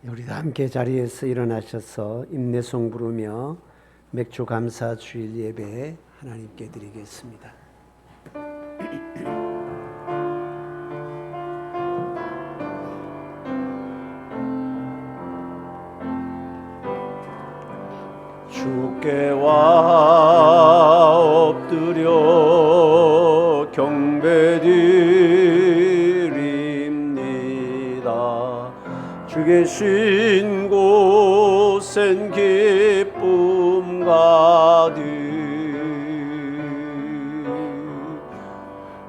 우리 다 함께 자리에서 일어나셔서 인내송 부르며 맥주 감사 주일 예배 하나님께 드리겠습니다. 주께 와 엎드려 경배드립니다. 주 계신 곳엔 기쁨 가득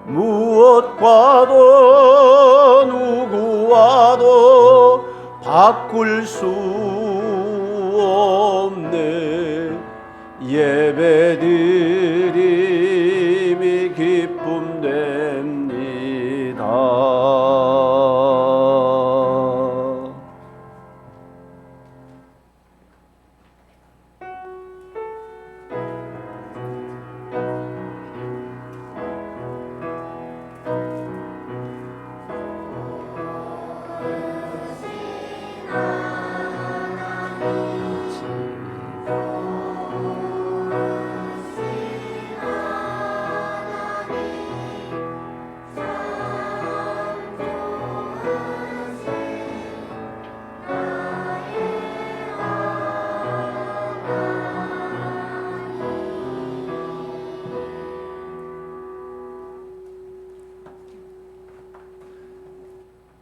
무엇과도 누구와도 바꿀 수 없네. 예배드림이 기쁨 됩니다.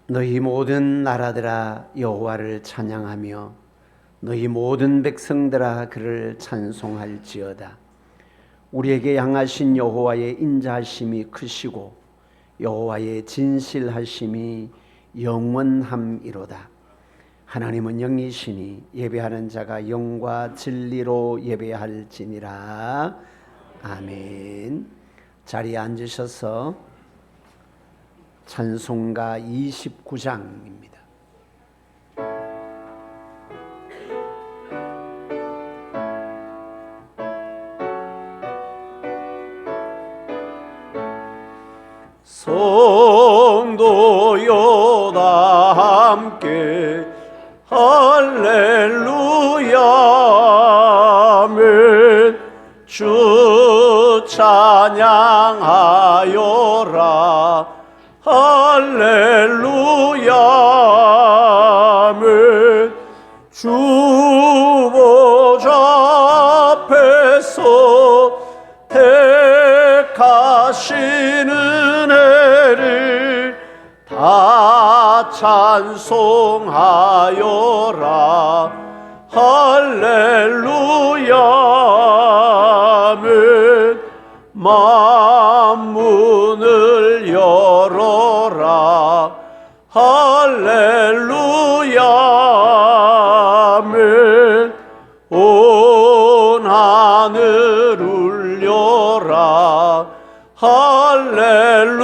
너희 모든 나라들아 여호와를 찬양하며 너희 모든 백성들아 그를 찬송할지어다. 우리에게 향하신 여호와의 인자하심이 크시고 여호와의 진실하심이 영원함이로다. 하나님은 영이시니 예배하는 자가 영과 진리로 예배할지니라. 아멘. 자리에 앉으셔서 찬송가 29장입니다. 성도여 다 함께 할렐루야 아멘. 주 찬양하여라 할렐루야 아멘. 주 보좌 앞에서 택하신 은혜를 다 찬송하여라 할렐루야 아멘. 만문을 열어라 할렐루야 아멘. 온 하늘 울려라 할렐루야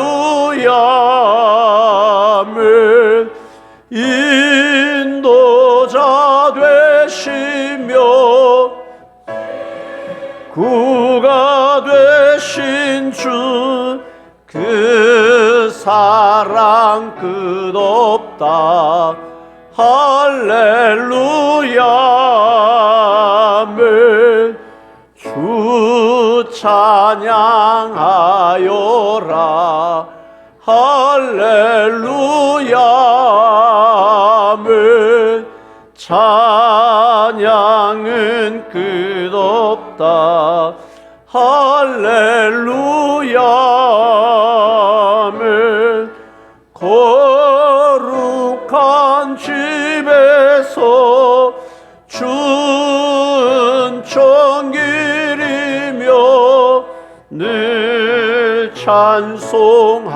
아멘. 인도자 되시며 구가 되신 주 그 사랑 끝없다 할렐루야 아멘. 주 찬양하여라 할렐루야 아멘. 찬양은 끝없다 할렐루야 아멘. 거룩한 집에서 준천 기리며 늘 찬송하여라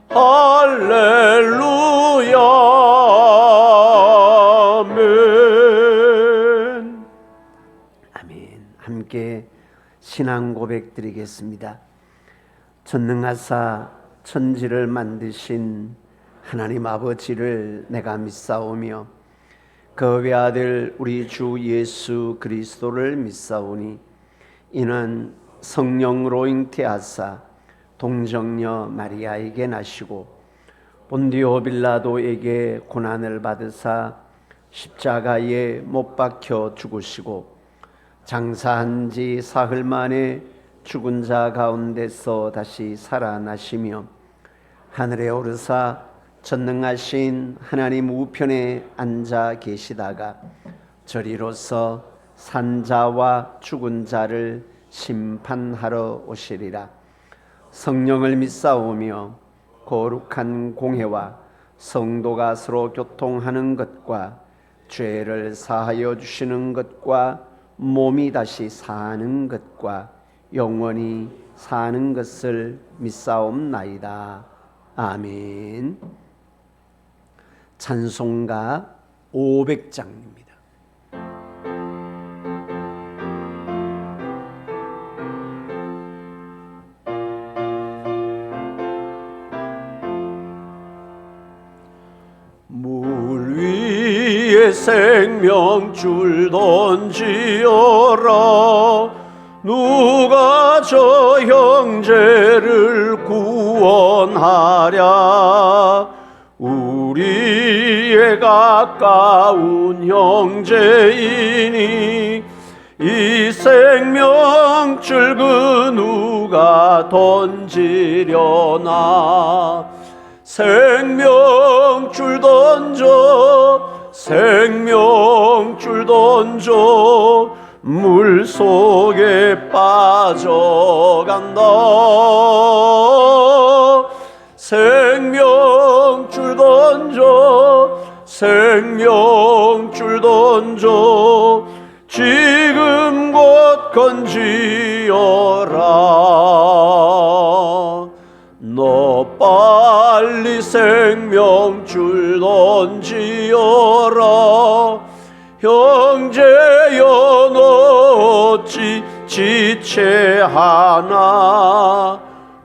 할렐루야 아멘. 아멘. 함께 신앙 고백 드리겠습니다. 전능하사 천지를 만드신 하나님 아버지를 내가 믿사오며 그 외아들 우리 주 예수 그리스도를 믿사오니 이는 성령으로 잉태하사 동정녀 마리아에게 나시고 본디오 빌라도에게 고난을 받으사 십자가에 못 박혀 죽으시고 장사한 지 사흘 만에 죽은 자 가운데서 다시 살아나시며 하늘에 오르사 전능하신 하나님 우편에 앉아 계시다가 저리로서 산자와 죽은 자를 심판하러 오시리라. 성령을 믿사오며 거룩한 공회와 성도가 서로 교통하는 것과 죄를 사하여 주시는 것과 몸이 다시 사는 것과 영원히 사는 것을 믿사옵나이다. 아멘. 찬송가 500장입니다. 물 위에 생명줄 던지어라. 누가 저 형제를 구원하랴. 우리의 가까운 형제이니 이 생명줄 그 누가 던지려나. 생명줄 던져 생명줄 던져 물속에 빠져간다. 생명줄 던져 생명줄 던져 지금 곧 건지어라. 너 빨리 생명줄 던지어라. 형제여 너 어찌 지체하나.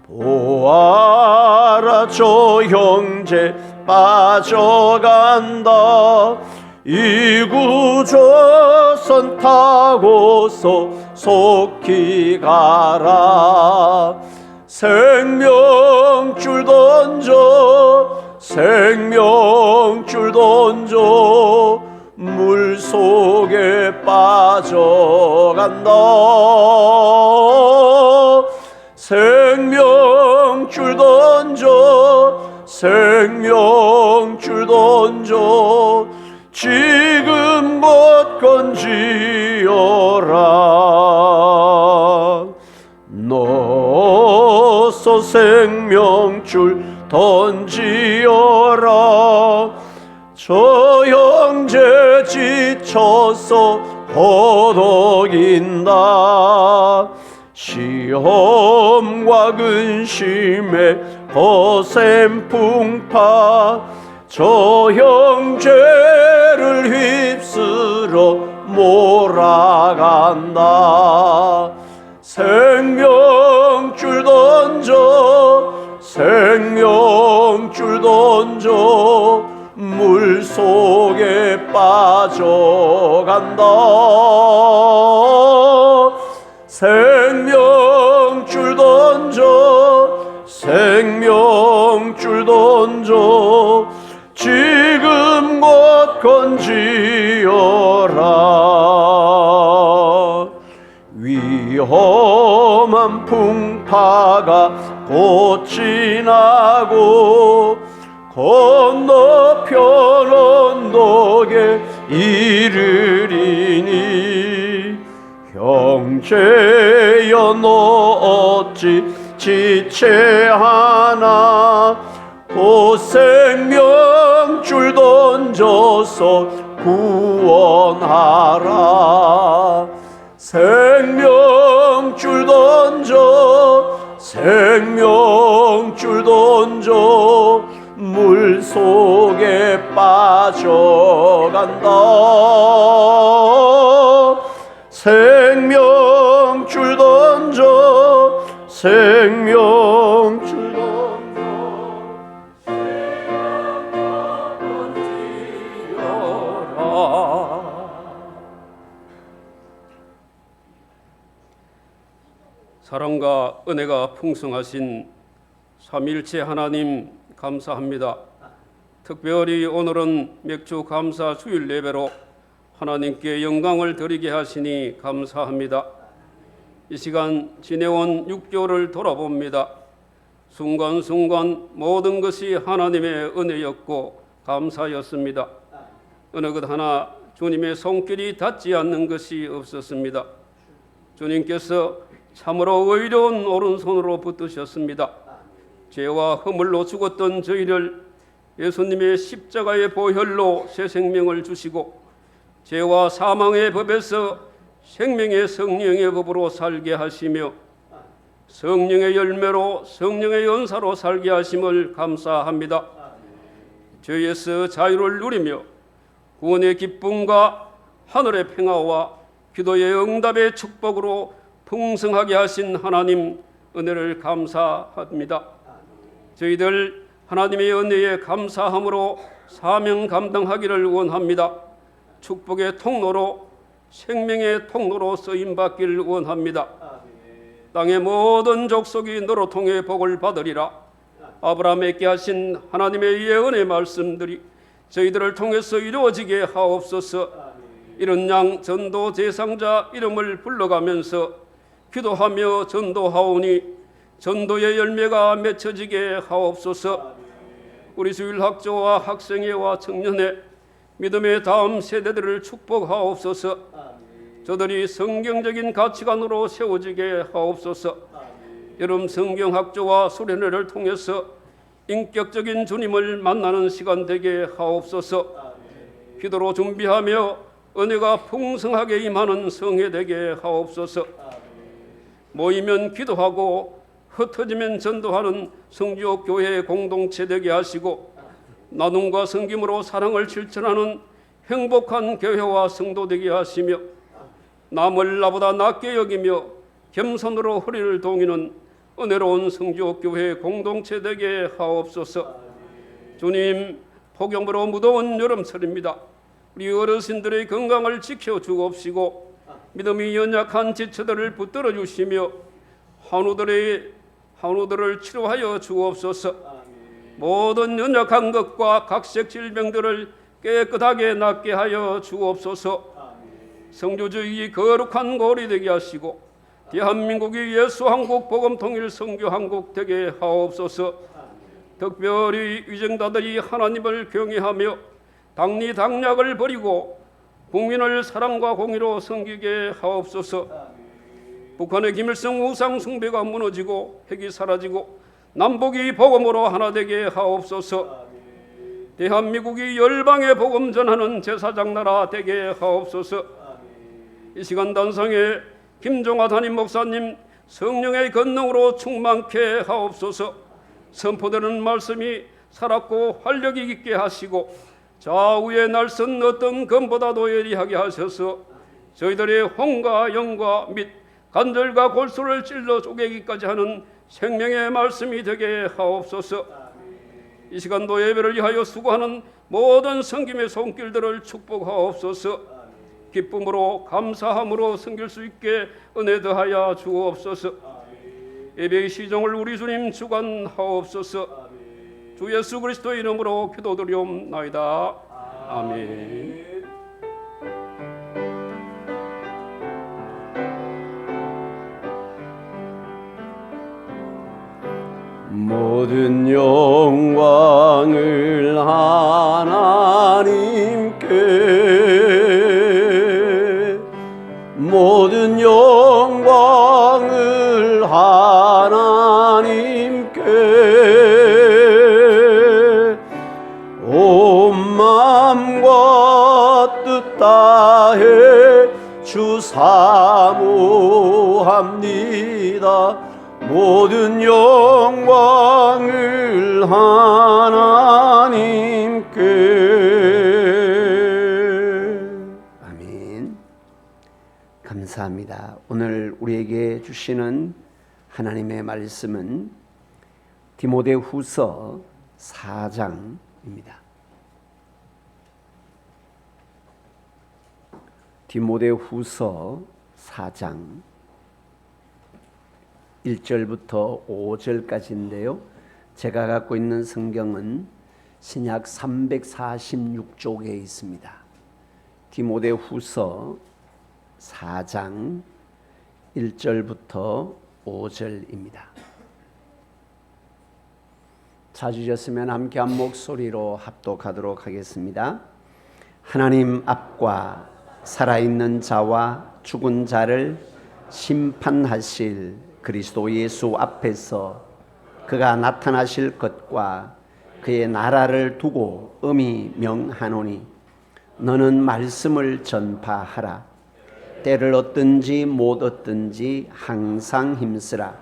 보아라 저 형제 빠져간다. 이구조선 타고서 속히 가라. 생명줄 던져 생명줄 던져 물속에 빠져간다. 생명줄 던져 생명줄 던져 지금 곧 건지어라. 너서 생명줄 던지어라. 저 형제 지쳐서 허덕인다. 시험과 근심에 거센 풍파 저 형제를 휩쓸어 몰아간다. 생명줄 던져 생명줄 던져 물속에 빠져간다. 생명줄 던져 생명줄 던져 지금 곧 건지어라. 위험한 풍파가 곧 지나고 건너편 언덕에 이르리니 형제여 너 어찌 지체하나. 오 생명줄 던져서 구원하라. 생명줄 던져 생명줄 던져 물속에 빠져간다. 생명줄 던져 생명줄 던져 사랑과 은혜가 풍성하신 삼일체 하나님 감사합니다. 특별히 오늘은 맥주 감사 주일 예배로 하나님께 영광을 드리게 하시니 감사합니다. 이 시간 지내온 6개월을 돌아봅니다. 순간순간 모든 것이 하나님의 은혜였고 감사였습니다. 어느 것 하나 주님의 손길이 닿지 않는 것이 없었습니다. 주님께서 참으로 의로운 오른손으로 붙드셨습니다. 죄와 허물로 죽었던 저희를 예수님의 십자가의 보혈로 새 생명을 주시고 죄와 사망의 법에서 생명의 성령의 법으로 살게 하시며 성령의 열매로 성령의 연사로 살게 하심을 감사합니다. 죄에서 자유를 누리며 구원의 기쁨과 하늘의 평화와 기도의 응답의 축복으로 풍성하게 하신 하나님 은혜를 감사합니다. 저희들 하나님의 은혜에 감사함으로 사명 감당하기를 원합니다. 축복의 통로로 생명의 통로로 쓰임받기를 원합니다. 땅의 모든 족속이 너로 통해 복을 받으리라. 아브라함에게 하신 하나님의 예언의 말씀들이 저희들을 통해서 이루어지게 하옵소서. 이런 양 전도 대상자 이름을 불러가면서 기도하며 전도하오니 전도의 열매가 맺혀지게 하옵소서. 우리 주일학교와 학생회와 청년회 믿음의 다음 세대들을 축복하옵소서. 저들이 성경적인 가치관으로 세워지게 하옵소서. 여름 성경학교와 수련회를 통해서 인격적인 주님을 만나는 시간 되게 하옵소서. 기도로 준비하며 은혜가 풍성하게 임하는 성회 되게 하옵소서. 모이면 기도하고 흩어지면 전도하는 성지옥 교회의 공동체 되게 하시고 나눔과 섬김으로 사랑을 실천하는 행복한 교회와 성도 되게 하시며 남을 나보다 낮게 여기며 겸손으로 허리를 동이는 은혜로운 성지옥 교회 공동체 되게 하옵소서. 주님, 폭염으로 무더운 여름철입니다. 우리 어르신들의 건강을 지켜 주옵시고 믿음이 연약한 지체들을 붙들어 주시며 한우들을 치료하여 주옵소서. 모든 연약한 것과 각색 질병들을 깨끗하게 낫게 하여 주옵소서. 성교주의 거룩한 고리 되게 하시고 대한민국이 예수 한국 복음 통일 선교 한국 되게 하옵소서. 특별히 위정자들이 하나님을 경외하며 당리 당략을 버리고 국민을 사랑과 공의로 섬기게 하옵소서. 북한의 김일성 우상 숭배가 무너지고 핵이 사라지고 남북이 복음으로 하나 되게 하옵소서. 대한민국이 열방의 복음 전하는 제사장 나라 되게 하옵소서. 이 시간 단상에 김종하 담임 목사님 성령의 권능으로 충만케 하옵소서. 선포되는 말씀이 살았고 활력이 있게 하시고 좌우의 날선 어떤 검보다도 예리하게 하셔서 저희들의 혼과 영과 및 관절과 골수를 찔러 쪼개기까지 하는 생명의 말씀이 되게 하옵소서. 이 시간도 예배를 위하여 수고하는 모든 섬김의 손길들을 축복하옵소서. 기쁨으로 감사함으로 섬길 수 있게 은혜 더하여 주옵소서. 예배의 시종을 우리 주님 주관하옵소서. 주 예수 그리스도의 이름으로 기도드리옵나이다. 아멘. 모든 영광을 하나님께, 모든 영광을 하나님께, 온 마음과 뜻 다해 주 사모합니다. 모든 영광을 하나님께. 아멘. 감사합니다. 오늘 우리에게 주시는 하나님의 말씀은 디모데후서 4장입니다. 디모데후서 4장 1절부터 5절까지인데요. 제가 갖고 있는 성경은 신약 346쪽에 있습니다. 디모데후서 4장 1절부터 5절입니다. 찾으셨으면 함께 한 목소리로 합독하도록 하겠습니다. 하나님 앞과 살아있는 자와 죽은 자를 심판하실 그리스도 예수 앞에서 그가 나타나실 것과 그의 나라를 두고 엄히 명하노니 너는 말씀을 전파하라. 때를 얻든지 못 얻든지 항상 힘쓰라.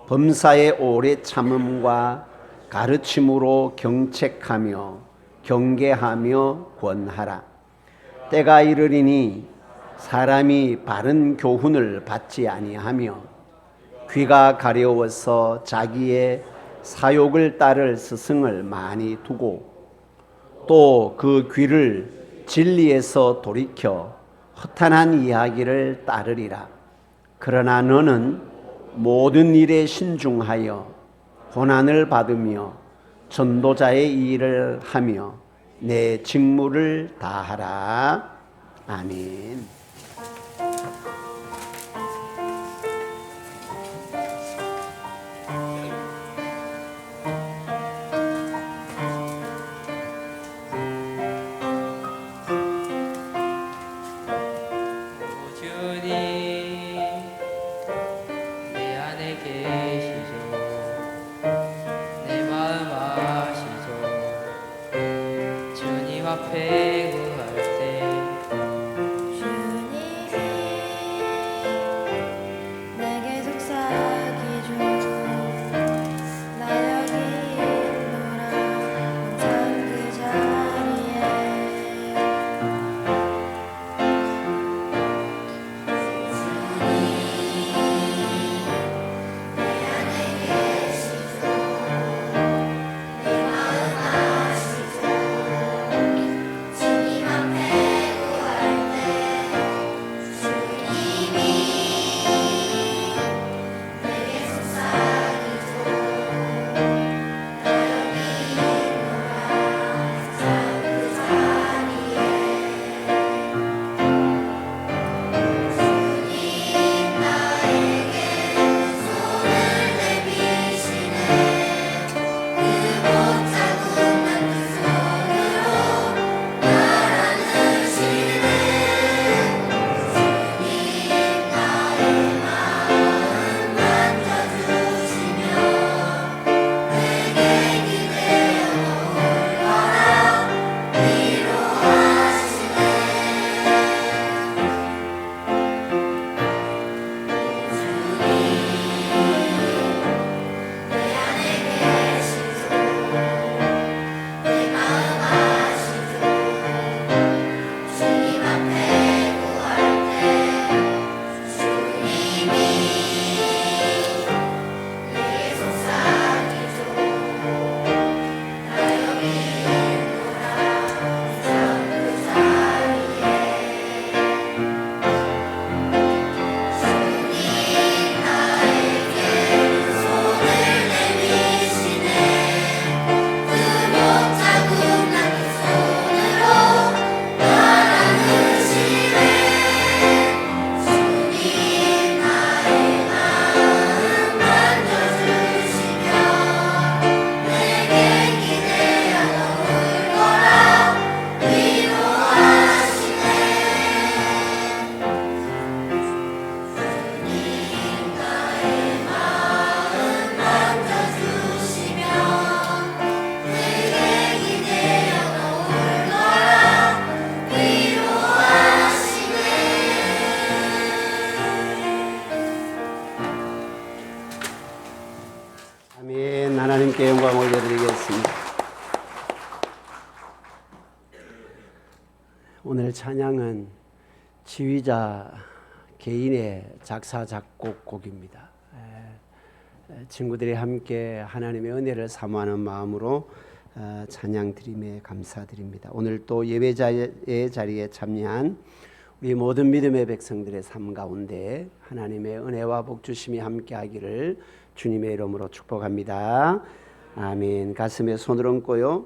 범사의 오래 참음과 가르침으로 경책하며 경계하며 권하라. 때가 이르리니 사람이 바른 교훈을 받지 아니하며 귀가 가려워서 자기의 사욕을 따를 스승을 많이 두고 또 그 귀를 진리에서 돌이켜 허탄한 이야기를 따르리라. 그러나 너는 모든 일에 신중하여 고난을 받으며 전도자의 일을 하며 내 직무를 다하라. 아멘. 앞에 구할 때 주님이 내게 속삭이죠. 나 여기 있노라 항상 그 자리에. 내 안에 계시소. 내 마음 아시소. 주님 앞에 구할 때 주님이 내게 속삭이죠. 나 여기 있노라 항상 그 자리에. 주님 나에게 손을 내미시네. 그 못자국한 두 손으로 날 안으시네. 주님 나의 마음 만져주시며 내게 기대어 놓을 거라 위로하시네. 내 안에 계시소. 내 마음 아시죠. 주님 앞에 구할 때 주님이 내게 속삭이죠. 나 여기 있노라 항상 그 자리에. 주님 나에게 손을 내미시네. 그 못자국한 두 손으로 날 안으시네. 주님 나의 마음 만져주시며 내게 기대어 놓을 거라 위로하시네. 주님 나의 마음 만져주시며 내게 기대어 놓을 거라 위로하시네. 아멘. 하나님께 영광 올려드리겠습니다. 오늘 찬양은 지휘자 개인의 작사 작곡곡입니다. 친구들이 함께 하나님의 은혜를 사모하는 마음으로 찬양 드림에 감사드립니다. 오늘 또 예배자의 자리에 참여한 우리 모든 믿음의 백성들의 삶 가운데 하나님의 은혜와 복 주심이 함께하기를 주님의 이름으로 축복합니다. 아멘. 가슴에 손을 얹고요.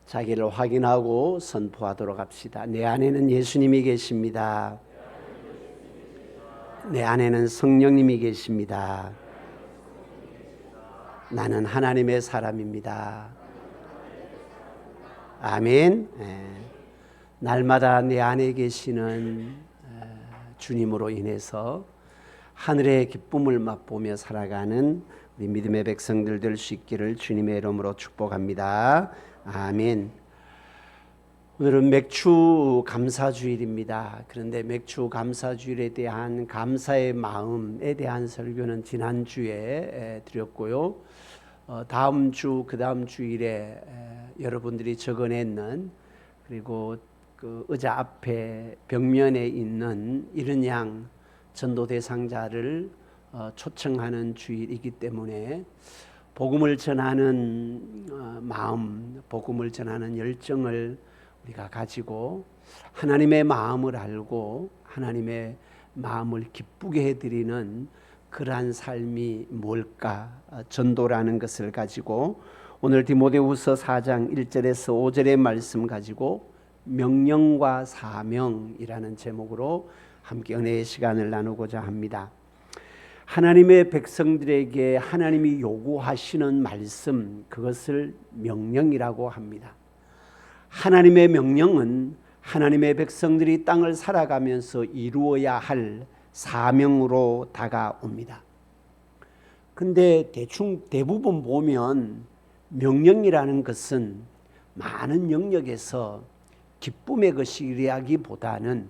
자기를 확인하고 선포하도록 합시다. 내 안에는 예수님이 계십니다. 내 안에는 성령님이 계십니다. 나는 하나님의 사람입니다. 아멘. 날마다 내 안에 계시는 주님으로 인해서 하늘의 기쁨을 맛보며 살아가는 우리 믿음의 백성들 될 수 있기를 주님의 이름으로 축복합니다. 아멘. 오늘은 맥주 감사주일입니다. 그런데 맥주 감사주일에 대한 감사의 마음에 대한 설교는 지난주에 드렸고요. 다음 주, 그 다음 주일에 여러분들이 적어냈는, 그리고 그 의자 앞에 벽면에 있는 이런 양 전도 대상자를 초청하는 주일이기 때문에 복음을 전하는 마음, 복음을 전하는 열정을 우리가 가지고 하나님의 마음을 알고 하나님의 마음을 기쁘게 해드리는 그러한 삶이 뭘까? 전도라는 것을 가지고 오늘 디모데후서 4장 1절에서 5절의 말씀 가지고 명령과 사명이라는 제목으로 함께 은혜의 시간을 나누고자 합니다. 하나님의 백성들에게 하나님이 요구하시는 말씀, 그것을 명령이라고 합니다. 하나님의 명령은 하나님의 백성들이 땅을 살아가면서 이루어야 할 사명으로 다가옵니다. 근데 대부분 보면 명령이라는 것은 많은 영역에서 기쁨의 것이라기보다는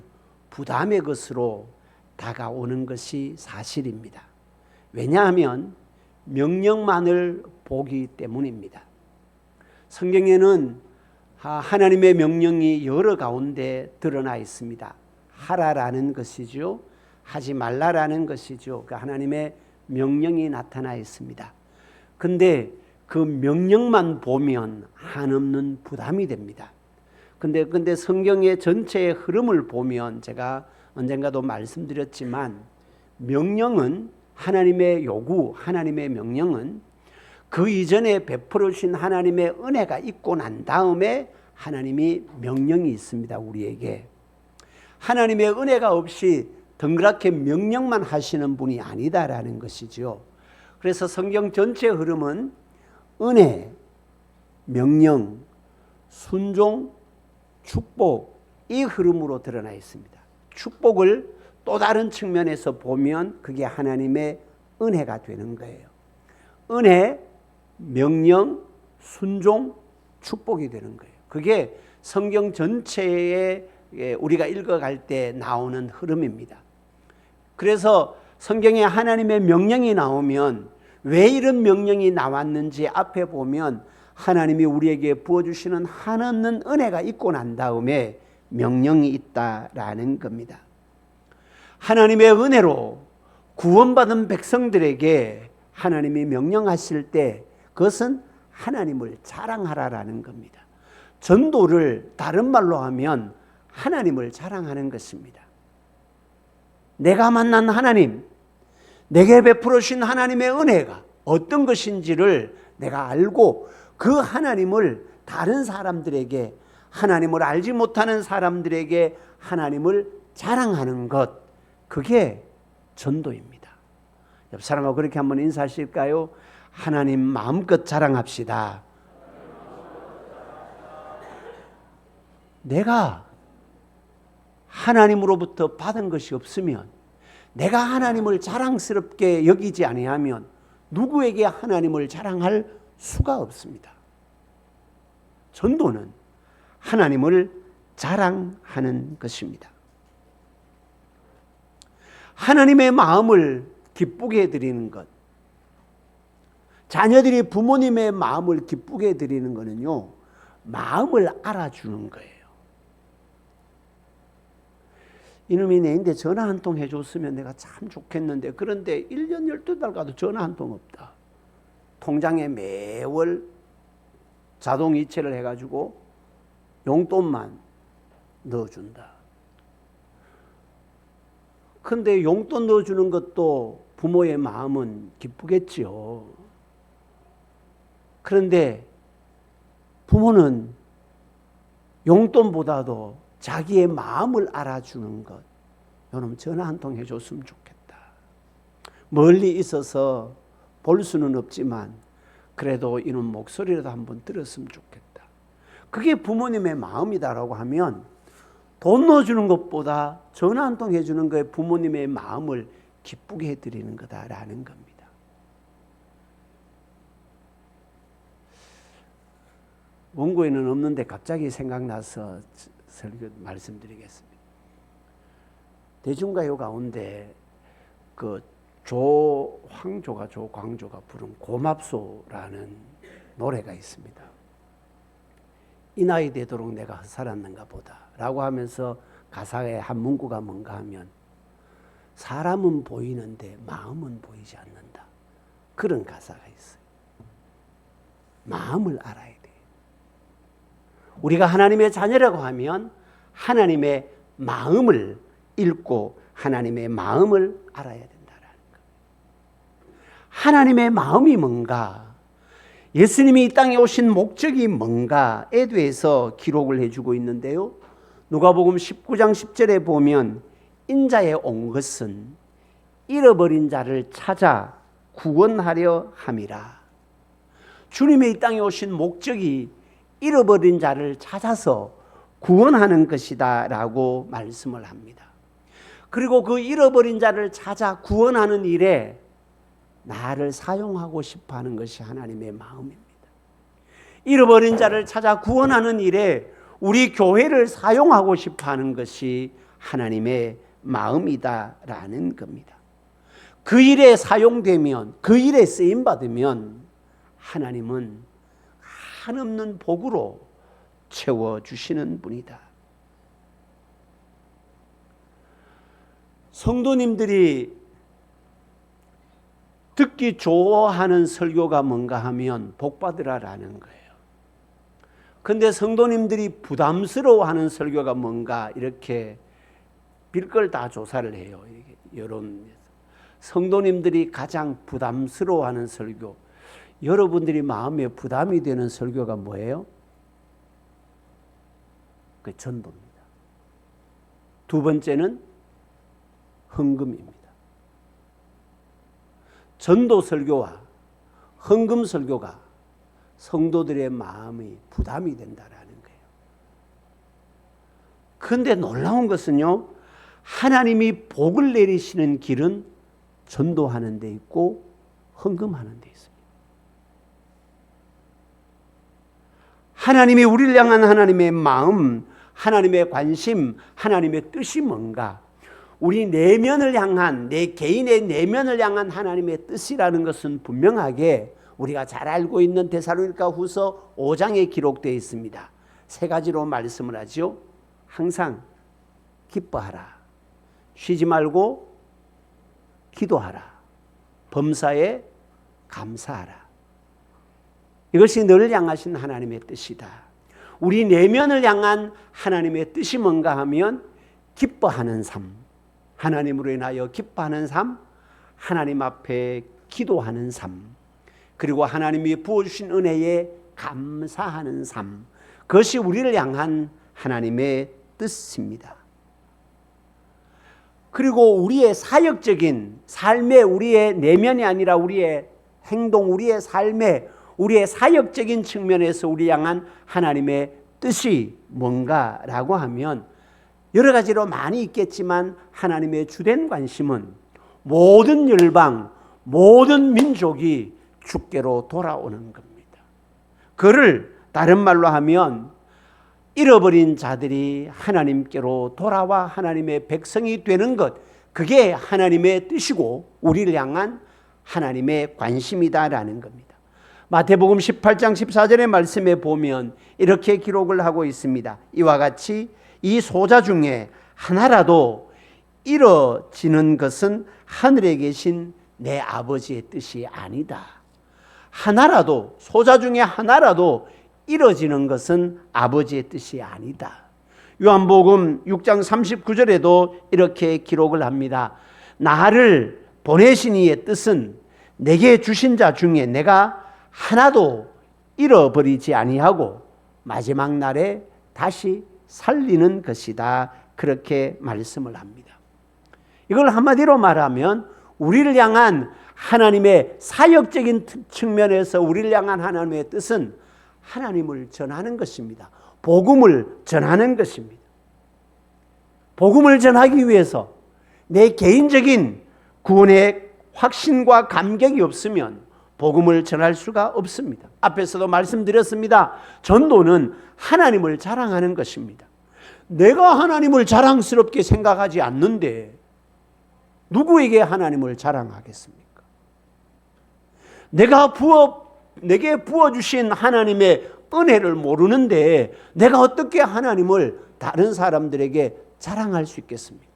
부담의 것으로 다가오는 것이 사실입니다. 왜냐하면 명령만을 보기 때문입니다. 성경에는 하나님의 명령이 여러 가운데 드러나 있습니다. 하라라는 것이죠. 하지 말라라는 것이죠. 그 하나님의 명령이 나타나 있습니다. 근데 그 명령만 보면 한없는 부담이 됩니다. 근데 성경의 전체의 흐름을 보면 제가 언젠가도 말씀드렸지만 명령은 하나님의 요구, 하나님의 명령은 그 이전에 베풀어 주신 하나님의 은혜가 있고 난 다음에 하나님이 명령이 있습니다. 우리에게 하나님의 은혜가 없이 덩그랗게 명령만 하시는 분이 아니다라는 것이죠. 그래서 성경 전체의 흐름은 은혜, 명령, 순종, 축복, 이 흐름으로 드러나 있습니다. 축복을 또 다른 측면에서 보면 그게 하나님의 은혜가 되는 거예요. 은혜, 명령, 순종, 축복이 되는 거예요. 그게 성경 전체에 우리가 읽어갈 때 나오는 흐름입니다. 그래서 성경에 하나님의 명령이 나오면 왜 이런 명령이 나왔는지 앞에 보면 하나님이 우리에게 부어주시는 한없는 은혜가 있고 난 다음에 명령이 있다라는 겁니다. 하나님의 은혜로 구원받은 백성들에게 하나님이 명령하실 때 그것은 하나님을 자랑하라라는 겁니다. 전도를 다른 말로 하면 하나님을 자랑하는 것입니다. 내가 만난 하나님, 내게 베풀어 주신 하나님의 은혜가 어떤 것인지를 내가 알고 그 하나님을 다른 사람들에게, 하나님을 알지 못하는 사람들에게 하나님을 자랑하는 것, 그게 전도입니다. 옆 사람하고 그렇게 한번 인사하실까요? 하나님 마음껏 자랑합시다. 내가 하나님으로부터 받은 것이 없으면, 내가 하나님을 자랑스럽게 여기지 아니하면 누구에게 하나님을 자랑할 수가 없습니다. 전도는 하나님을 자랑하는 것입니다. 하나님의 마음을 기쁘게 해드리는 것, 자녀들이 부모님의 마음을 기쁘게 해드리는 것은요, 마음을 알아주는 거예요. 이놈이 내인데 전화 한 통 해줬으면 내가 참 좋겠는데, 그런데 1년 12달 가도 전화 한 통 없다. 통장에 매월 자동 이체를 해가지고 용돈만 넣어준다. 근데 용돈 넣어주는 것도 부모의 마음은 기쁘겠지요. 그런데 부모는 용돈보다도 자기의 마음을 알아주는 것, 여러분 전화 한 통 해줬으면 좋겠다. 멀리 있어서 볼 수는 없지만 그래도 이놈 목소리라도 한번 들었으면 좋겠다. 그게 부모님의 마음이다라고 하면 돈 넣어주는 것보다 전화 한 통 해주는 거에 부모님의 마음을 기쁘게 해드리는 거다라는 겁니다. 원고에는 없는데 갑자기 생각나서 설교 말씀드리겠습니다. 대중가요 가운데 그 조광조가 부른 고맙소라는 노래가 있습니다. 이 나이 되도록 내가 살았는가 보다 라고 하면서 가사의 한 문구가 뭔가 하면 사람은 보이는데 마음은 보이지 않는다. 그런 가사가 있어요. 마음을 알아야 돼요. 우리가 하나님의 자녀라고 하면 하나님의 마음을 읽고 하나님의 마음을 알아야 된다는 거예요. 하나님의 마음이 뭔가, 예수님이 이 땅에 오신 목적이 뭔가에 대해서 기록을 해주고 있는데요. 누가복음 19장 10절에 보면 인자에 온 것은 잃어버린 자를 찾아 구원하려 함이라. 주님의 이 땅에 오신 목적이 잃어버린 자를 찾아서 구원하는 것이다 라고 말씀을 합니다. 그리고 그 잃어버린 자를 찾아 구원하는 일에 나를 사용하고 싶어 하는 것이 하나님의 마음입니다. 잃어버린 자를 찾아 구원하는 일에 우리 교회를 사용하고 싶어 하는 것이 하나님의 마음이다라는 겁니다. 그 일에 사용되면, 그 일에 쓰임받으면 하나님은 한없는 복으로 채워주시는 분이다. 성도님들이 듣기 좋아하는 설교가 뭔가 하면 복받으라라는 거예요. 근데 성도님들이 부담스러워하는 설교가 뭔가 이렇게 빌걸 다 조사를 해요. 여론 성도님들이 가장 부담스러워하는 설교, 여러분들이 마음에 부담이 되는 설교가 뭐예요? 그 전도입니다. 두 번째는 헌금입니다. 전도 설교와 헌금 설교가 성도들의 마음이 부담이 된다라는 거예요. 그런데 놀라운 것은요, 하나님이 복을 내리시는 길은 전도하는 데 있고 헌금하는 데 있습니다. 하나님이 우리를 향한 하나님의 마음, 하나님의 관심, 하나님의 뜻이 뭔가, 우리 내면을 향한, 내 개인의 내면을 향한 하나님의 뜻이라는 것은 분명하게 우리가 잘 알고 있는 데살로니가 후서 5장에 기록되어 있습니다. 세 가지로 말씀을 하죠. 항상 기뻐하라, 쉬지 말고 기도하라, 범사에 감사하라. 이것이 너를 향하신 하나님의 뜻이다. 우리 내면을 향한 하나님의 뜻이 뭔가 하면 기뻐하는 삶, 하나님으로 인하여 기뻐하는 삶, 하나님 앞에 기도하는 삶, 그리고 하나님이 부어주신 은혜에 감사하는 삶, 그것이 우리를 향한 하나님의 뜻입니다. 그리고 우리의 사역적인 삶의, 우리의 내면이 아니라 우리의 행동, 우리의 삶의, 우리의 사역적인 측면에서 우리 향한 하나님의 뜻이 뭔가라고 하면 여러 가지로 많이 있겠지만 하나님의 주된 관심은 모든 열방, 모든 민족이 주께로 돌아오는 겁니다. 그를 다른 말로 하면 잃어버린 자들이 하나님께로 돌아와 하나님의 백성이 되는 것, 그게 하나님의 뜻이고 우리를 향한 하나님의 관심이다라는 겁니다. 마태복음 18장 14절의 말씀에 보면 이렇게 기록을 하고 있습니다. 이와 같이 이 소자 중에 하나라도 이뤄지는 것은 하늘에 계신 내 아버지의 뜻이 아니다. 하나라도, 소자 중에 하나라도 이뤄지는 것은 아버지의 뜻이 아니다. 요한복음 6장 39절에도 이렇게 기록을 합니다. 나를 보내신 이의 뜻은 내게 주신 자 중에 내가 하나도 잃어버리지 아니하고 마지막 날에 다시 살리는 것이다. 그렇게 말씀을 합니다. 이걸 한마디로 말하면 우리를 향한 하나님의 사역적인 측면에서 우리를 향한 하나님의 뜻은 하나님을 전하는 것입니다. 복음을 전하는 것입니다. 복음을 전하기 위해서 내 개인적인 구원의 확신과 감격이 없으면 복음을 전할 수가 없습니다. 앞에서도 말씀드렸습니다. 전도는 하나님을 자랑하는 것입니다. 내가 하나님을 자랑스럽게 생각하지 않는데 누구에게 하나님을 자랑하겠습니까? 내게 부어주신 하나님의 은혜를 모르는데 내가 어떻게 하나님을 다른 사람들에게 자랑할 수 있겠습니까?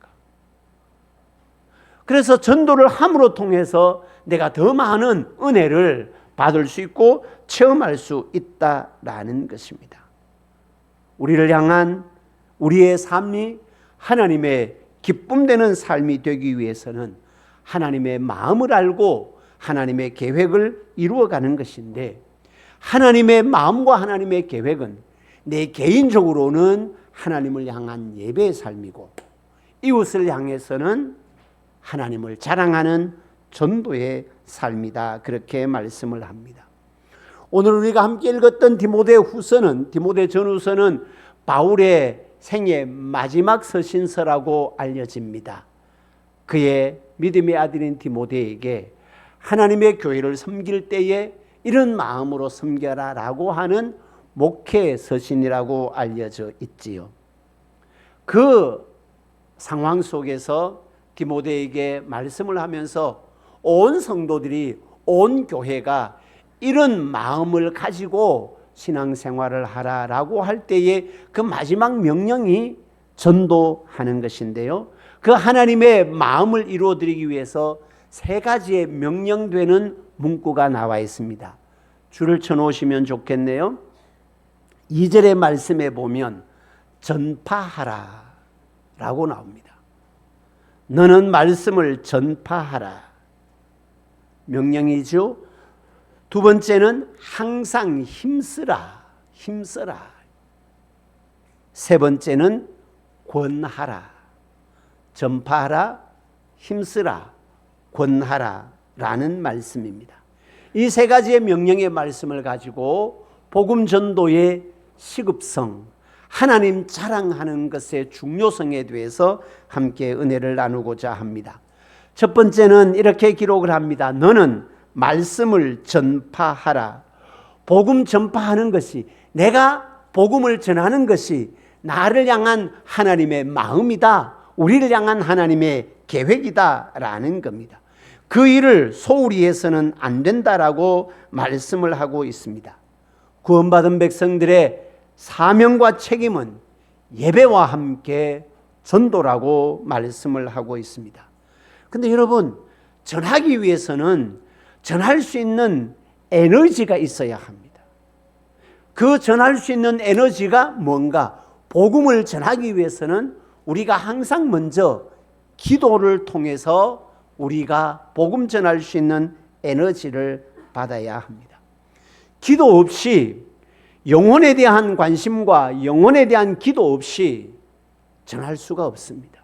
그래서 전도를 함으로 통해서 내가 더 많은 은혜를 받을 수 있고 체험할 수 있다라는 것입니다. 우리를 향한 우리의 삶이 하나님의 기쁨되는 삶이 되기 위해서는 하나님의 마음을 알고 하나님의 계획을 이루어가는 것인데, 하나님의 마음과 하나님의 계획은 내 개인적으로는 하나님을 향한 예배의 삶이고, 이웃을 향해서는 하나님을 자랑하는 전도의 삶이다. 그렇게 말씀을 합니다. 오늘 우리가 함께 읽었던 디모데 전후서는 바울의 생애 마지막 서신서라고 알려집니다. 그의 믿음의 아들인 디모데에게 하나님의 교회를 섬길 때에 이런 마음으로 섬겨라 라고 하는 목회 서신이라고 알려져 있지요. 그 상황 속에서 디모데에게 말씀을 하면서 온 성도들이, 온 교회가 이런 마음을 가지고 신앙생활을 하라라고 할 때에 그 마지막 명령이 전도하는 것인데요. 그 하나님의 마음을 이루어드리기 위해서 세 가지의 명령되는 문구가 나와 있습니다. 줄을 쳐놓으시면 좋겠네요. 2절의 말씀에 보면 전파하라 라고 나옵니다. 너는 말씀을 전파하라. 명령이죠. 두 번째는 항상 힘쓰라. 세 번째는 권하라. 전파하라, 힘쓰라, 권하라 라는 말씀입니다. 이 세 가지의 명령의 말씀을 가지고 복음 전도의 시급성, 하나님 자랑하는 것의 중요성에 대해서 함께 은혜를 나누고자 합니다. 첫 번째는 이렇게 기록을 합니다. 너는 말씀을 전파하라. 복음 전파하는 것이, 내가 복음을 전하는 것이 나를 향한 하나님의 마음이다, 우리를 향한 하나님의 계획이다 라는 겁니다. 그 일을 소홀히 해서는 안 된다라고 말씀을 하고 있습니다. 구원받은 백성들의 사명과 책임은 예배와 함께 전도라고 말씀을 하고 있습니다. 그런데 여러분, 전하기 위해서는 전할 수 있는 에너지가 있어야 합니다. 그 전할 수 있는 에너지가 뭔가? 복음을 전하기 위해서는 우리가 항상 먼저 기도를 통해서 우리가 복음 전할 수 있는 에너지를 받아야 합니다. 기도 없이, 영혼에 대한 관심과 영혼에 대한 기도 없이 전할 수가 없습니다.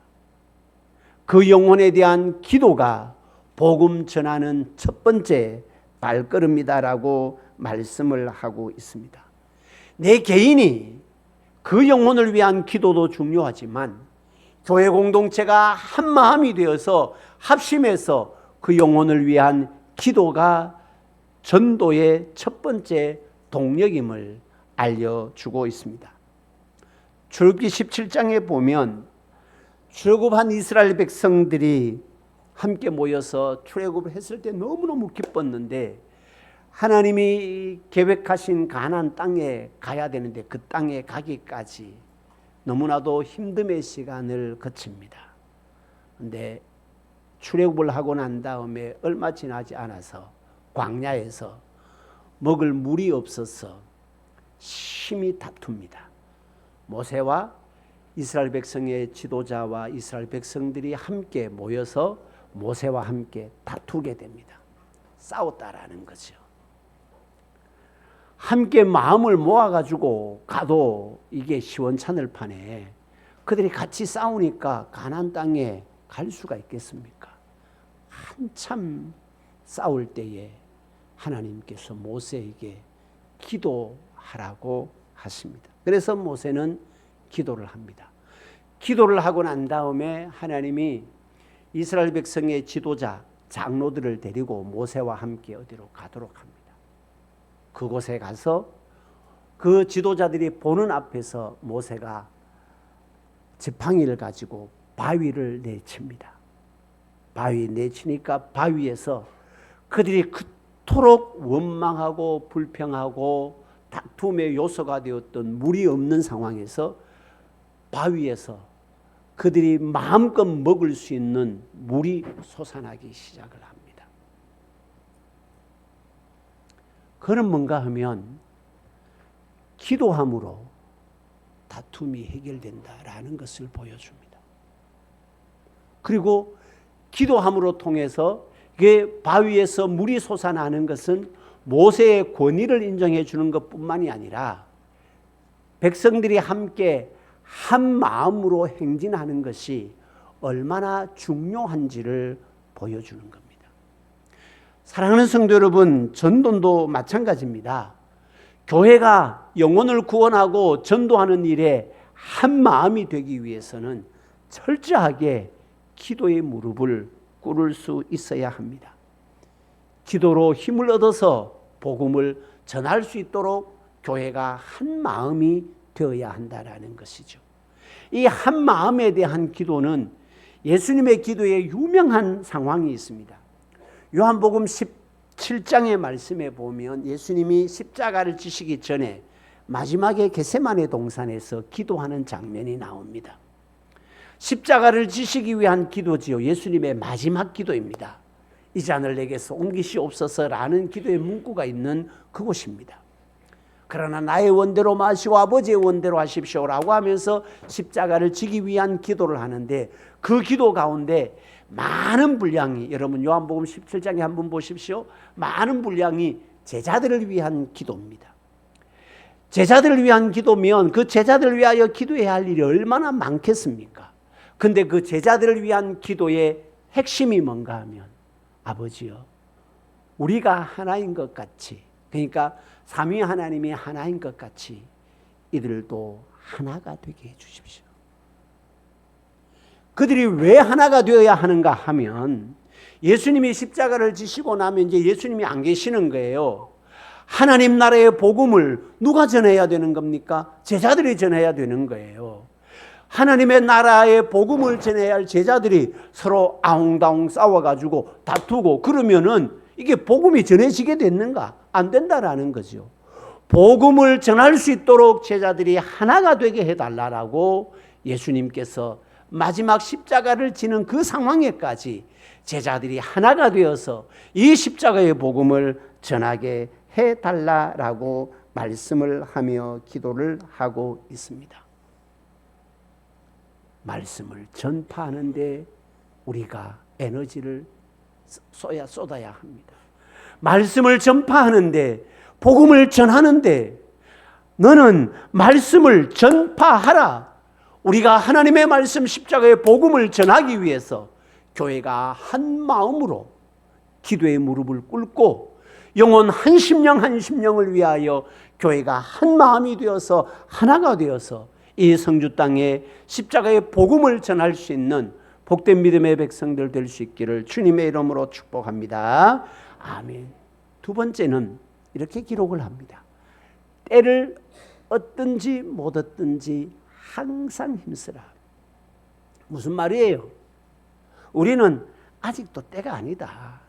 그 영혼에 대한 기도가 복음 전하는 첫 번째 발걸음이다라고 말씀을 하고 있습니다. 내 개인이 그 영혼을 위한 기도도 중요하지만 교회 공동체가 한 마음이 되어서 합심해서 그 영혼을 위한 기도가 전도의 첫 번째 동력임을 알려주고 있습니다. 출애굽기 17장에 보면 출애굽한 이스라엘 백성들이 함께 모여서 출애굽을 했을 때 너무너무 기뻤는데, 하나님이 계획하신 가나안 땅에 가야 되는데 그 땅에 가기까지 너무나도 힘듦의 시간을 거칩니다. 그런데 출애굽을 하고 난 다음에 얼마 지나지 않아서 광야에서 먹을 물이 없어서 심히 다툽니다. 모세와 이스라엘 백성의 지도자와 이스라엘 백성들이 함께 모여서 모세와 함께 다투게 됩니다. 싸웠다라는 거죠. 함께 마음을 모아가지고 가도 이게 시원찮을 판에 그들이 같이 싸우니까 가나안 땅에 갈 수가 있겠습니까? 한참 싸울 때에 하나님께서 모세에게 기도하라고 하십니다. 그래서 모세는 기도를 합니다. 기도를 하고 난 다음에 하나님이 이스라엘 백성의 지도자 장로들을 데리고 모세와 함께 어디로 가도록 합니다. 그곳에 가서 그 지도자들이 보는 앞에서 모세가 지팡이를 가지고 바위를 내칩니다. 바위 내치니까 바위에서 그들이 그토록 원망하고 불평하고 다툼의 요소가 되었던 물이 없는 상황에서 바위에서 그들이 마음껏 먹을 수 있는 물이 솟아나기 시작을 합니다. 그는 뭔가 하면 기도함으로 다툼이 해결된다라는 것을 보여줍니다. 그리고 기도함으로 통해서 그 바위에서 물이 솟아나는 것은 모세의 권위를 인정해 주는 것뿐만이 아니라 백성들이 함께 한 마음으로 행진하는 것이 얼마나 중요한지를 보여주는 겁니다. 사랑하는 성도 여러분, 전도도 마찬가지입니다. 교회가 영혼을 구원하고 전도하는 일에 한 마음이 되기 위해서는 철저하게 기도의 무릎을 꿇을 수 있어야 합니다. 기도로 힘을 얻어서 복음을 전할 수 있도록 교회가 한 마음이 되어야 한다라는 것이죠. 이 한 마음에 대한 기도는 예수님의 기도에 유명한 상황이 있습니다. 요한복음 17장의 말씀에 보면 예수님이 십자가를 지시기 전에 마지막에 겟세마네 동산에서 기도하는 장면이 나옵니다. 십자가를 지시기 위한 기도지요. 예수님의 마지막 기도입니다. 이 잔을 내게서 옮기시옵소서라는 기도의 문구가 있는 그곳입니다. 그러나 나의 원대로 마시고 아버지의 원대로 하십시오라고 하면서 십자가를 지기 위한 기도를 하는데 그 기도 가운데 많은 분량이, 여러분 요한복음 17장에 한번 보십시오. 많은 분량이 제자들을 위한 기도입니다. 제자들을 위한 기도면 그 제자들을 위하여 기도해야 할 일이 얼마나 많겠습니까? 근데 그 제자들을 위한 기도의 핵심이 뭔가 하면 아버지여, 우리가 하나인 것 같이, 그러니까 삼위 하나님이 하나인 것 같이 이들도 하나가 되게 해주십시오. 그들이 왜 하나가 되어야 하는가 하면 예수님이 십자가를 지시고 나면 이제 예수님이 안 계시는 거예요. 하나님 나라의 복음을 누가 전해야 되는 겁니까? 제자들이 전해야 되는 거예요. 하나님의 나라의 복음을 전해야 할 제자들이 서로 아웅다웅 싸워가지고 다투고 그러면은 이게 복음이 전해지게 됐는가? 안 된다라는 거죠. 복음을 전할 수 있도록 제자들이 하나가 되게 해달라고 예수님께서 마지막 십자가를 지는 그 상황에까지 제자들이 하나가 되어서 이 십자가의 복음을 전하게 해달라고 말씀을 하며 기도를 하고 있습니다. 말씀을 전파하는데 우리가 에너지를 쏟아야 합니다. 말씀을 전파하는데, 복음을 전하는데 너는 말씀을 전파하라. 우리가 하나님의 말씀 십자가의 복음을 전하기 위해서 교회가 한 마음으로 기도의 무릎을 꿇고 영혼 한 심령 한 심령을 위하여 교회가 한 마음이 되어서 하나가 되어서 이 성주 땅에 십자가의 복음을 전할 수 있는 복된 믿음의 백성들 될 수 있기를 주님의 이름으로 축복합니다. 아멘. 두 번째는 이렇게 기록을 합니다. 때를 얻든지 못 얻든지 항상 힘쓰라. 무슨 말이에요? 우리는 아직도 때가 아니다.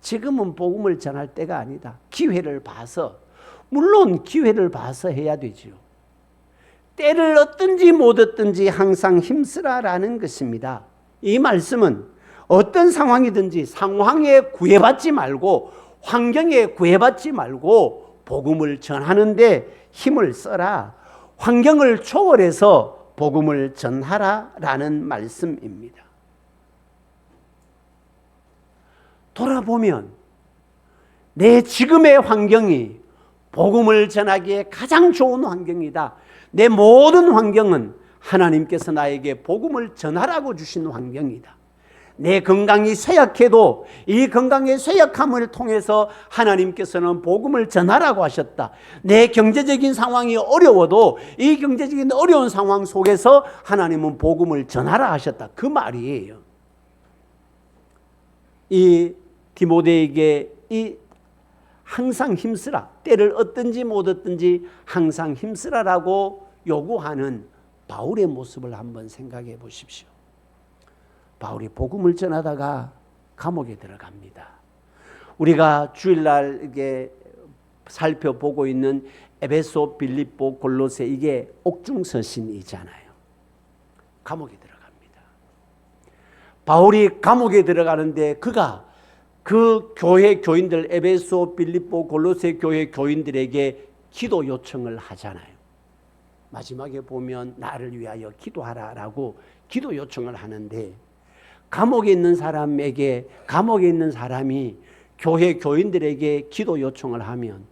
지금은 복음을 전할 때가 아니다. 기회를 봐서, 물론 기회를 봐서 해야 되죠. 때를 얻든지 못 얻든지 항상 힘쓰라라는 것입니다. 이 말씀은 어떤 상황이든지 상황에 구애받지 말고, 환경에 구애받지 말고 복음을 전하는데 힘을 써라. 환경을 초월해서 복음을 전하라라는 말씀입니다. 돌아보면 내 지금의 환경이 복음을 전하기에 가장 좋은 환경이다. 내 모든 환경은 하나님께서 나에게 복음을 전하라고 주신 환경이다. 내 건강이 쇠약해도 이 건강의 쇠약함을 통해서 하나님께서는 복음을 전하라고 하셨다. 내 경제적인 상황이 어려워도 이 경제적인 어려운 상황 속에서 하나님은 복음을 전하라 하셨다. 그 말이에요. 이 디모데에게 이 항상 힘쓰라, 때를 얻든지 못 얻든지 항상 힘쓰라라고 요구하는 바울의 모습을 한번 생각해 보십시오. 바울이 복음을 전하다가 감옥에 들어갑니다. 우리가 주일날 이게 살펴보고 있는 에베소, 빌립보, 골로새 이게 옥중서신이잖아요. 감옥에 들어갑니다. 바울이 감옥에 들어가는데 그가 그 교회 교인들, 에베소, 빌립보, 골로새 교회 교인들에게 기도 요청을 하잖아요. 마지막에 보면 나를 위하여 기도하라라고 기도 요청을 하는데, 감옥에 있는 사람에게, 감옥에 있는 사람이 교회 교인들에게 기도 요청을 하면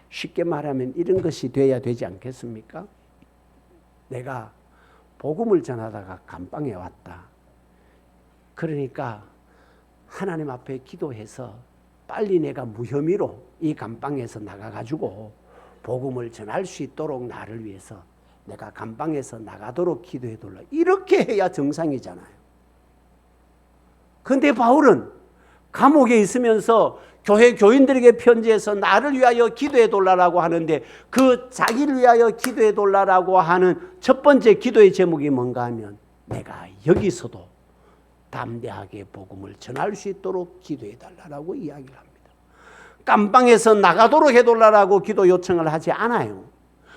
쉽게 말하면 이런 것이 돼야 되지 않겠습니까? 내가 복음을 전하다가 감방에 왔다. 그러니까 하나님 앞에 기도해서 빨리 내가 무혐의로 이 감방에서 나가가지고 복음을 전할 수 있도록 나를 위해서 내가 감방에서 나가도록 기도해달라. 이렇게 해야 정상이잖아요. 그런데 바울은 감옥에 있으면서 교회 교인들에게 편지해서 나를 위하여 기도해달라고 하는데, 그 자기를 위하여 기도해달라고 하는 첫 번째 기도의 제목이 뭔가 하면 내가 여기서도 담대하게 복음을 전할 수 있도록 기도해달라고 이야기를 합니다. 감방에서 나가도록 해달라고 기도 요청을 하지 않아요.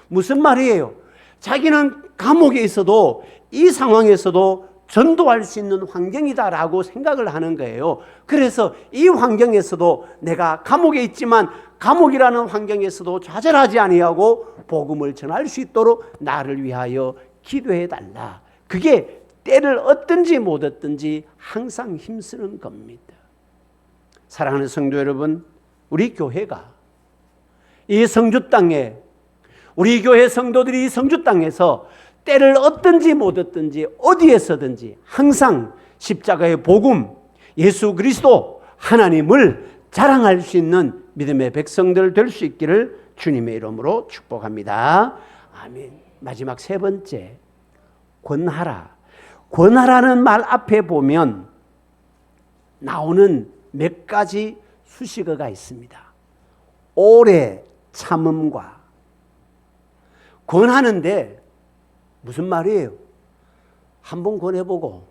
무슨 말이에요? 자기는 감옥에 있어도 이 상황에서도 전도할 수 있는 환경이다라고 생각을 하는 거예요. 그래서 이 환경에서도 내가 감옥에 있지만 감옥이라는 환경에서도 좌절하지 아니하고 복음을 전할 수 있도록 나를 위하여 기도해달라. 그게 때를 얻든지 못 얻든지 항상 힘쓰는 겁니다. 사랑하는 성도 여러분, 우리 교회가 이 성주 땅에, 우리 교회 성도들이 이 성주 땅에서 때를 얻든지 못 얻든지 어디에서든지 항상 십자가의 복음, 예수 그리스도 하나님을 자랑할 수 있는 믿음의 백성들 될 수 있기를 주님의 이름으로 축복합니다. 아멘. 마지막 세 번째, 권하라. 권하라는 말 앞에 보면 나오는 몇 가지 수식어가 있습니다. 오래 참음과, 권하는데 무슨 말이에요? 한번 권해보고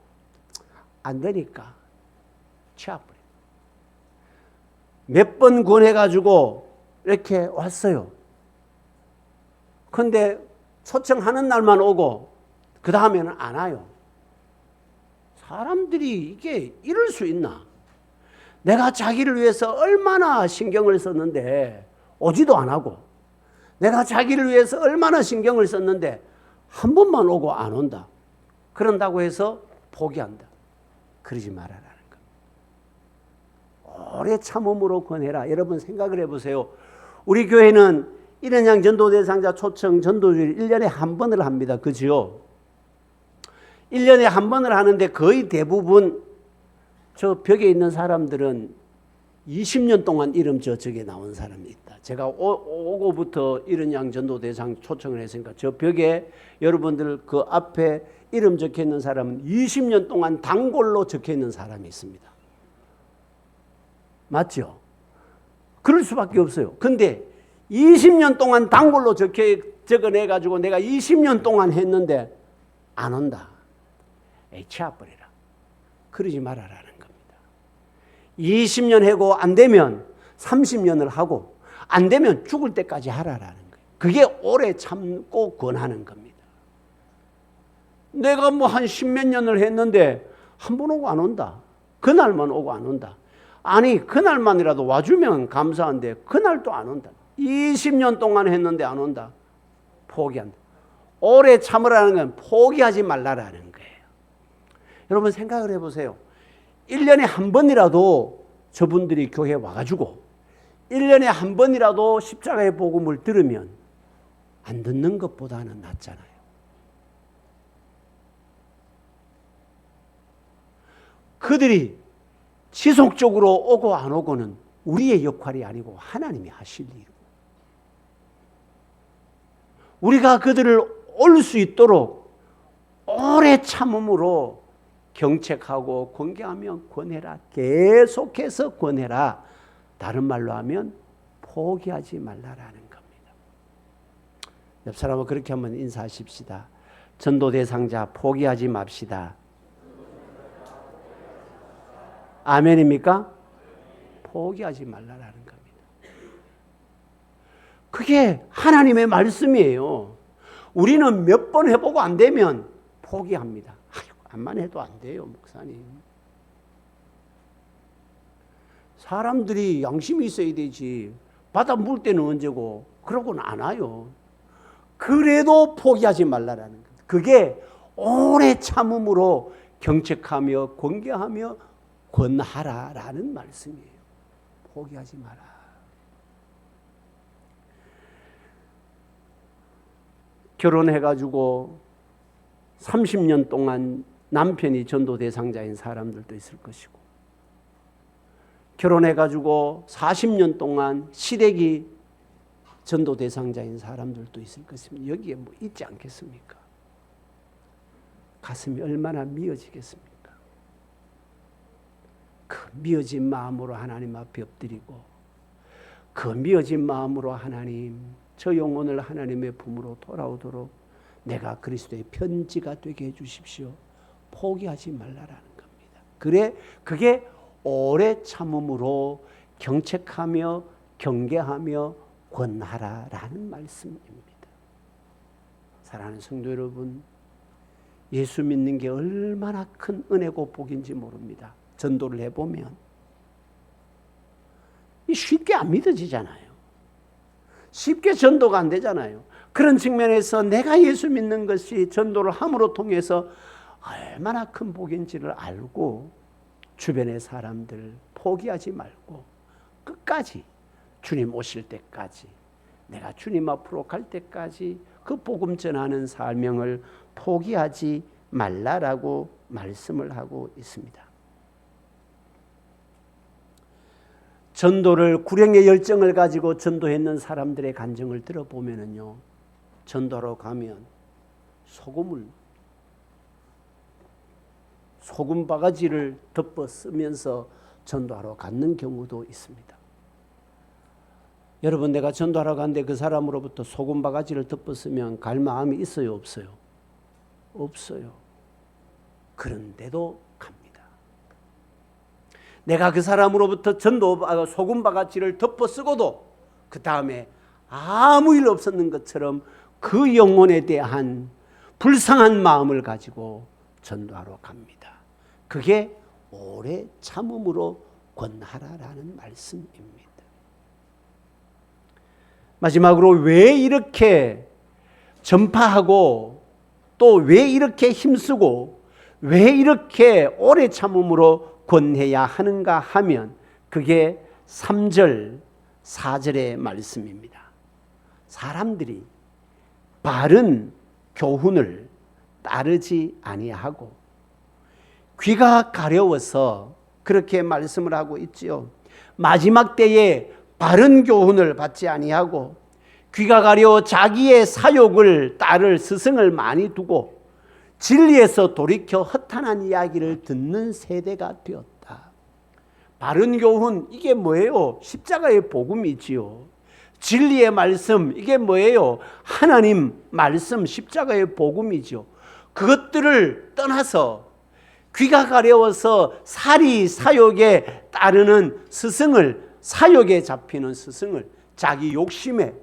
안 되니까 치아버려. 몇 번 권해가지고 이렇게 왔어요. 그런데 초청하는 날만 오고 그 다음에는 안 와요. 사람들이 이게 이럴 수 있나? 내가 자기를 위해서 얼마나 신경을 썼는데 오지도 안 하고, 내가 자기를 위해서 얼마나 신경을 썼는데 한 번만 오고 안 온다. 그런다고 해서 포기한다. 그러지 말아라는 겁니다. 오래 참음으로 권해라. 여러분 생각을 해보세요. 우리 교회는 일원양 전도대상자 초청 전도주일 1년에 한 번을 합니다. 그죠? 1년에 한 번을 하는데 거의 대부분 저 벽에 있는 사람들은 20년 동안 이름 저쪽에 나온 사람이 있다. 제가 오고부터 일원양 전도대상 초청을 했으니까 저 벽에 여러분들 그 앞에 이름 적혀 있는 사람은 20년 동안 단골로 적혀 있는 사람이 있습니다. 맞죠? 그럴 수밖에 없어요. 근데 20년 동안 단골로 적어내가지고 내가 20년 동안 했는데 안 온다. 에이, 치아버리라. 그러지 말아라는 겁니다. 20년 하고 안 되면 30년을 하고 안 되면 죽을 때까지 하라라는 거예요. 그게 오래 참고 권하는 겁니다. 내가 뭐 한 10몇 년을 했는데 한 번 오고 안 온다. 그날만 오고 안 온다. 아니 그날만이라도 와주면 감사한데 그날도 안 온다. 20년 동안 했는데 안 온다. 포기한다. 오래 참으라는 건 포기하지 말라라는 거예요. 여러분 생각을 해보세요. 1년에 한 번이라도 저분들이 교회에 와가지고 1년에 한 번이라도 십자가의 복음을 들으면 안 듣는 것보다는 낫잖아요. 그들이 지속적으로 오고 안 오고는 우리의 역할이 아니고 하나님이 하실 일이고, 우리가 그들을 올 수 있도록 오래 참음으로 경책하고 권계하며 권해라. 계속해서 권해라. 다른 말로 하면 포기하지 말라라는 겁니다. 옆 사람은 그렇게 한번 인사하십시다. 전도 대상자 포기하지 맙시다. 아멘입니까? 포기하지 말라라는 겁니다. 그게 하나님의 말씀이에요. 우리는 몇 번 해보고 안 되면 포기합니다. 아이고, 암만 해도 안 돼요, 목사님. 사람들이 양심이 있어야 되지. 바다 물 때는 언제고 그러고는 안 와요. 그래도 포기하지 말라라는 겁니다. 그게 오래 참음으로 경책하며 권계하며 권하라라는 말씀이에요. 포기하지 마라. 결혼해가지고 30년 동안 남편이 전도 대상자인 사람들도 있을 것이고, 결혼해가지고 40년 동안 시댁이 전도 대상자인 사람들도 있을 것입니다. 여기에 뭐 있지 않겠습니까? 가슴이 얼마나 미어지겠습니까? 그 미어진 마음으로 하나님 앞에 엎드리고, 그 미어진 마음으로 하나님, 저 영혼을 하나님의 품으로 돌아오도록 내가 그리스도의 편지가 되게 해주십시오. 포기하지 말라라는 겁니다. 그래, 그게 오래 참음으로 경책하며 경계하며 권하라라는 말씀입니다. 사랑하는 성도 여러분, 예수 믿는 게 얼마나 큰 은혜고 복인지 모릅니다. 전도를 해보면 쉽게 안 믿어지잖아요. 쉽게 전도가 안 되잖아요. 그런 측면에서 내가 예수 믿는 것이 전도를 함으로 통해서 얼마나 큰 복인지를 알고 주변의 사람들 포기하지 말고 끝까지 주님 오실 때까지, 내가 주님 앞으로 갈 때까지 그 복음 전하는 사명을 포기하지 말라라고 말씀을 하고 있습니다. 전도를 구령의 열정을 가지고 전도했는 사람들의 간증을 들어보면요, 전도하러 가면 소금 바가지를 덮어 쓰면서 전도하러 갔는 경우도 있습니다. 여러분, 내가 전도하러 갔는데 그 사람으로부터 소금 바가지를 덮어 쓰면 갈 마음이 있어요, 없어요? 없어요. 그런데도 갑니다. 내가 그 사람으로부터 소금 바가지를 덮어 쓰고도 그 다음에 아무 일 없었는 것처럼 그 영혼에 대한 불쌍한 마음을 가지고 전도하러 갑니다. 그게 오래 참음으로 권하라라는 말씀입니다. 마지막으로 왜 이렇게 전파하고 또 왜 이렇게 힘쓰고 왜 이렇게 오래 참음으로 권해야 하는가 하면 그게 3절, 4절의 말씀입니다. 사람들이 바른 교훈을 따르지 아니하고 귀가 가려워서 그렇게 말씀을 하고 있지요. 마지막 때에 바른 교훈을 받지 아니하고 귀가 가려워 자기의 사욕을 따를 스승을 많이 두고 진리에서 돌이켜 허탄한 이야기를 듣는 세대가 되었다. 바른 교훈, 이게 뭐예요? 십자가의 복음이지요. 진리의 말씀, 이게 뭐예요? 하나님 말씀, 십자가의 복음이죠. 그것들을 떠나서 귀가 가려워서 사리 사욕에 따르는 스승을, 사욕에 잡히는 스승을, 자기 욕심에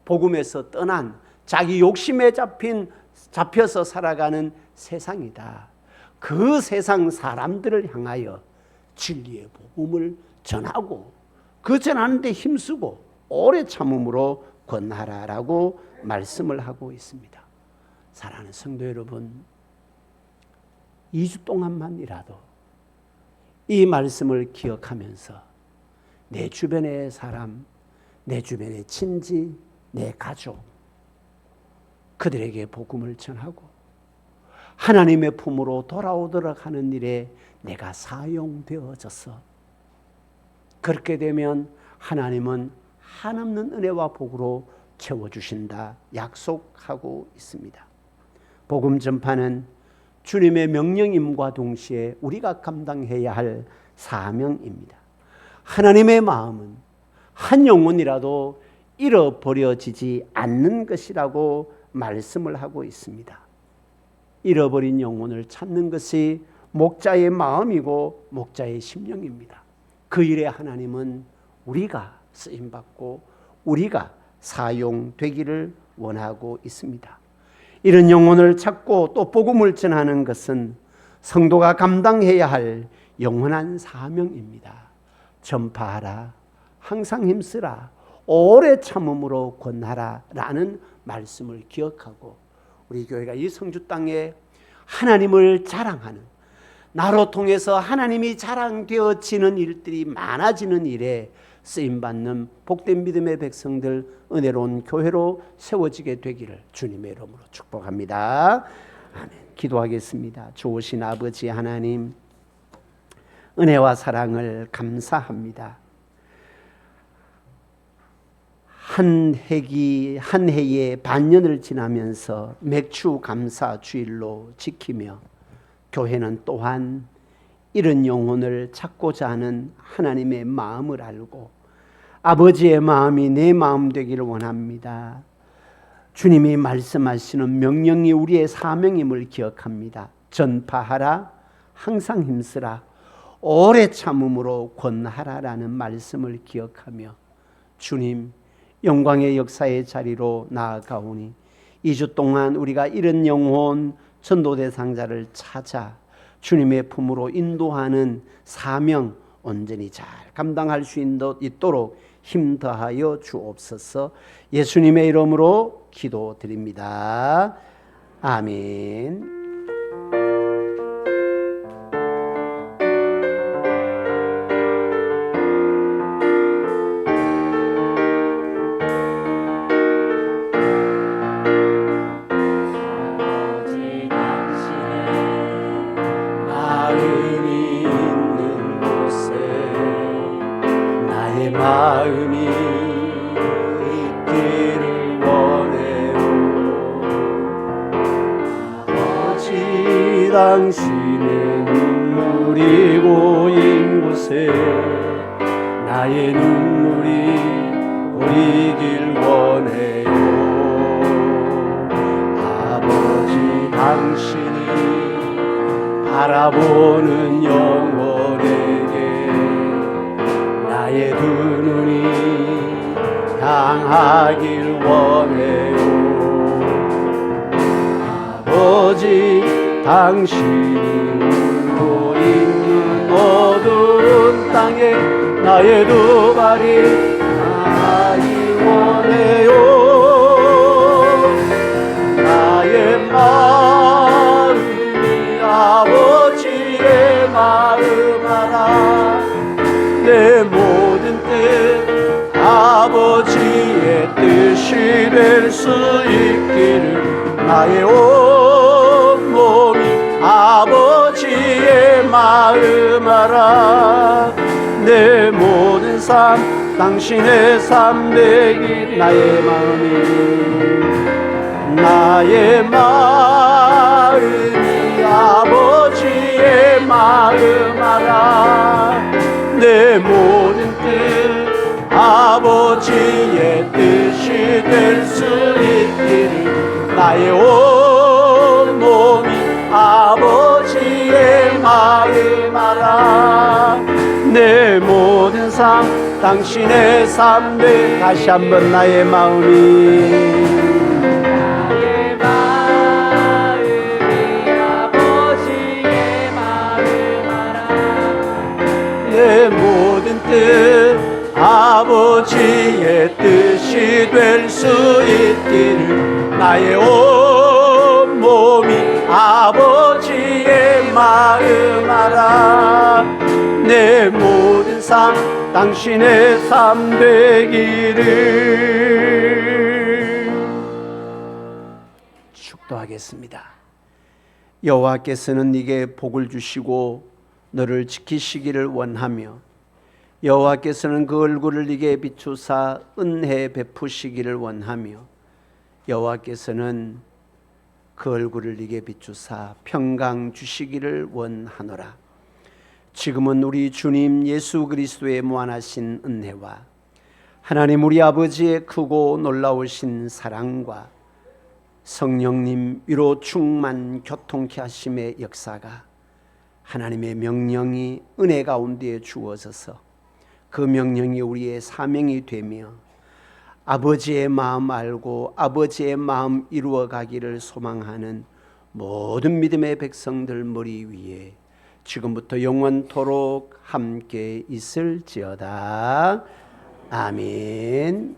복음에서 떠난 자기 욕심에 잡혀서 살아가는 세상이다. 그 세상 사람들을 향하여 진리의 복음을 전하고 그 전하는 데 힘쓰고 오래 참음으로 권하라라고 말씀을 하고 있습니다. 사랑하는 성도 여러분, 2주 동안만이라도 이 말씀을 기억하면서 내 주변의 사람, 내 주변의 친지, 내 가족, 그들에게 복음을 전하고 하나님의 품으로 돌아오도록 하는 일에 내가 사용되어져서, 그렇게 되면 하나님은 한없는 은혜와 복으로 채워주신다 약속하고 있습니다. 복음 전파는 주님의 명령임과 동시에 우리가 감당해야 할 사명입니다. 하나님의 마음은 한 영혼이라도 잃어버려지지 않는 것이라고 말씀을 하고 있습니다. 잃어버린 영혼을 찾는 것이 목자의 마음이고 목자의 심령입니다. 그 일에 하나님은 우리가 쓰임받고 우리가 사용되기를 원하고 있습니다. 이런 영혼을 찾고 또 복음을 전하는 것은 성도가 감당해야 할 영원한 사명입니다. 전파하라, 항상 힘쓰라, 오래 참음으로 권하라 라는 말씀을 기억하고, 우리 교회가 이 성주 땅에 하나님을 자랑하는, 나로 통해서 하나님이 자랑되어지는 일들이 많아지는 일에 쓰임받는 복된 믿음의 백성들, 은혜로운 교회로 세워지게 되기를 주님의 이름으로 축복합니다. 아멘. 기도하겠습니다. 좋으신 아버지 하나님, 은혜와 사랑을 감사합니다. 한 해의 반년을 지나면서 맥주 감사 주일로 지키며, 교회는 또한 이런 영혼을 찾고자 하는 하나님의 마음을 알고 아버지의 마음이 내 마음 되기를 원합니다. 주님이 말씀하시는 명령이 우리의 사명임을 기억합니다. 전파하라, 항상 힘쓰라, 오래 참음으로 권하라라는 말씀을 기억하며, 주님 영광의 역사의 자리로 나아가오니 2주 동안 우리가 이런 영혼 전도 대상자를 찾아 주님의 품으로 인도하는 사명 온전히 잘 감당할 수 있도록 힘 더하여 주옵소서. 예수님의 이름으로 기도드립니다. 아멘. 마음이 있기를 원해요. 아버지, 당신의 눈물이 고인 곳에 나의 눈물이 고이길 원해요. 아버지, 당신이 바라보는 영혼에게 나의 두 눈이 향하길 원해요. 아버지, 당신이 울고 있는 어두운 땅에 나의 두 발이 닿기 원해요. 나의 마음이 아버지의 마음 알아. 내 모든 뜻 아버지의 뜻이 될 수 있기를, 나의 온 몸이 아버지의 마음 알아. 내 모든 삶 당신의 삶 되길, 나의 마음이 아버지의 마음 알아. 내 모든 뜻 아버지의 뜻이 될 수 있기를, 나의 온 몸이 아버지의 마음 알아. 내 모든 삶 당신의 삶 되, 다시 한번 나의 마음이 아버지의 마음 알아. 내 모든 뜻 아버지의 뜻이 될 수 있기를, 나의 온 몸이 아버지의 마음 알아. 내 모든 삶 당신의 삶 되기를. 축도하겠습니다. 여호와께서는 네게 복을 주시고 너를 지키시기를 원하며 여호와께서는 그 얼굴을 네게 비추사 은혜 베푸시기를 원하며 여호와께서는 그 얼굴을 네게 비추사 평강 주시기를 원하노라. 지금은 우리 주님 예수 그리스도의 무한하신 은혜와 하나님 우리 아버지의 크고 놀라우신 사랑과 성령님 위로 충만 교통케 하심의 역사가 하나님의 명령이 은혜 가운데 주어져서 그 명령이 우리의 사명이 되며 아버지의 마음 알고 아버지의 마음 이루어 가기를 소망하는 모든 믿음의 백성들 머리 위에 지금부터 영원토록 함께 있을지어다. 아멘.